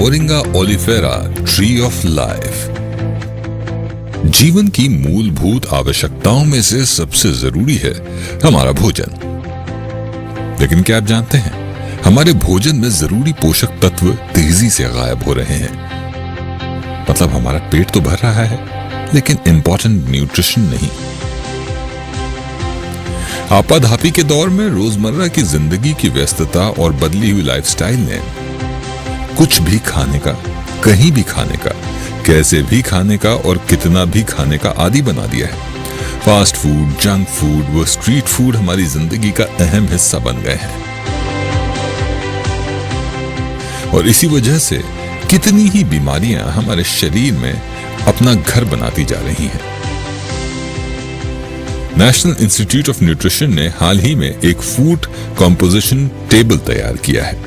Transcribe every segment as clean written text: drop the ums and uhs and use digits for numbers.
Moringa oleifera, tree of life. जीवन की मूलभूत आवश्यकताओं में से सबसे जरूरी है हमारा भोजन। लेकिन क्या आप जानते हैं, हमारे भोजन में जरूरी पोषक तत्व तेजी से गायब हो रहे हैं। मतलब हमारा पेट तो भर रहा है, लेकिन इंपॉर्टेंट न्यूट्रिशन नहीं। आपाधापी के दौर में रोजमर्रा की जिंदगी की व्यस्तता और बदली हुई लाइफस्टाइल ने कुछ भी खाने का, कहीं भी खाने का, कैसे भी खाने का और कितना भी खाने का आदी बना दिया है। फास्ट फूड, जंक फूड व स्ट्रीट फूड हमारी जिंदगी का अहम हिस्सा बन गए हैं और इसी वजह से कितनी ही बीमारियां हमारे शरीर में अपना घर बनाती जा रही हैं। नेशनल इंस्टीट्यूट ऑफ न्यूट्रिशन ने हाल ही में एक फूड कंपोजिशन टेबल तैयार किया है,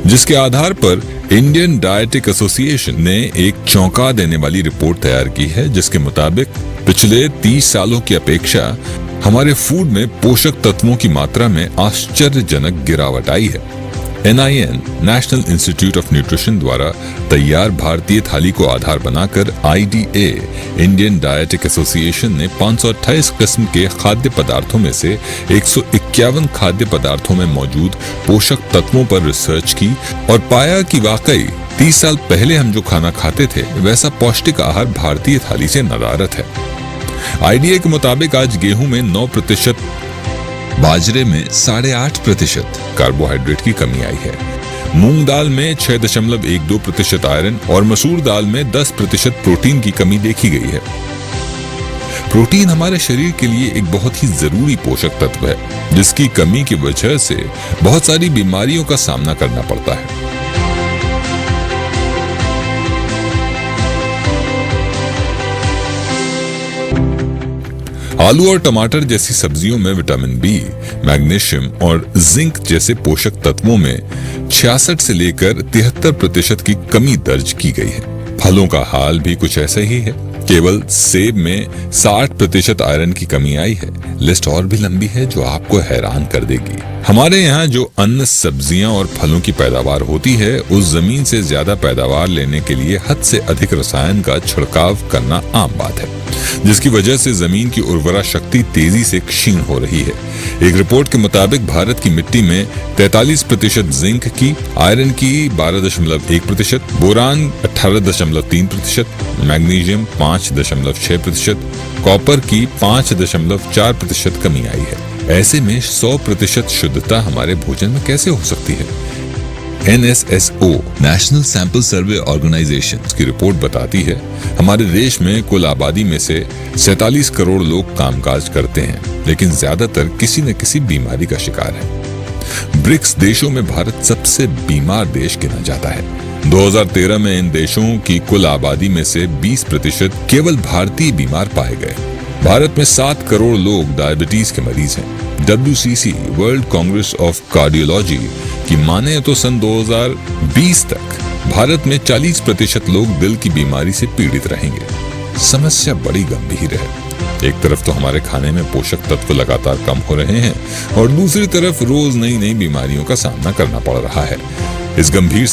जिसके आधार पर इंडियन डायटिक एसोसिएशन ने एक चौंका देने वाली रिपोर्ट तैयार की है, जिसके मुताबिक पिछले 30 सालों की अपेक्षा हमारे फूड में पोषक तत्वों की मात्रा में आश्चर्यजनक गिरावट आई है। NIN, national institute of nutrition द्वारा तैयार भारतीय थाली को आधार बनाकर IDA, इंडियन डायटिक एसोसिएशन ने 528 किस्म के खाद्य पदार्थों में से 151 खाद्य पदार्थों में मौजूद पोषक तत्वों पर रिसर्च की और पाया कि वाकई 30 साल पहले हम जो खाना खाते थे वैसा पौष्टिक आहार भारतीय थाली से नदारद है। IDA के मुताबिक आज गेहूं में 9%, बाजरे में 8.5% कार्बोहाइड्रेट की कमी आई है। मूंग दाल में 6.12% आयरन और मसूर दाल में 10% प्रोटीन की कमी देखी गई है। प्रोटीन हमारे शरीर के लिए एक बहुत ही जरूरी पोषक तत्व है, जिसकी कमी की वजह से बहुत सारी बीमारियों का सामना करना पड़ता है। आलू और टमाटर जैसी सब्जियों में विटामिन बी, मैग्नीशियम और जिंक जैसे पोषक तत्वों में 66 से लेकर 73% की कमी दर्ज की गई है। फलों का हाल भी कुछ ऐसा ही है। केवल सेब में 60% आयरन की कमी आई है। लिस्ट और भी लंबी है जो आपको हैरान कर देगी। हमारे यहाँ जो अन्न, सब्जियां और फलों की पैदावार होती है, उस जमीन से ज्यादा पैदावार लेने के लिए हद से अधिक रसायन का छिड़काव करना आम बात है, जिसकी वजह से जमीन की उर्वरा शक्ति तेजी से क्षीण हो रही है। एक रिपोर्ट के मुताबिक भारत की मिट्टी में 43% जिंक की, आयरन की 12.1%, बोरान 18.3%, मैग्नीशियम 5.6%, कॉपर की 5.4% कमी आई है। ऐसे में 100% शुद्धता हमारे भोजन में कैसे हो सकती है? NSSO, national sample survey organisation की रिपोर्ट बताती है हमारे देश में कुल आबादी में से 47 करोड़ लोग कामकाज करते हैं, लेकिन ज्यादातर किसी न किसी बीमारी का शिकार है। ब्रिक्स देशों में भारत सबसे बीमार देश गिना जाता है। 2013 में इन देशों की कुल आबादी में से 20% केवल भारतीय बीमार पाए गए। भारत में 7 करोड़ लोग डायबिटीज के मरीज हैं। WCC, world Congress of cardiology की माने तो सन 2020 तक भारत में 40% लोग दिल की बीमारी से पीड़ित रहेंगे। समस्या बड़ी गंभीर है। एक तरफ तो हमारे खाने में पोषक तत्व लगातार कम हो रहे हैं और दूसरी तरफ रोज नई नई बीमारियों का सामना करना पड़ रहा है। इस गंभीर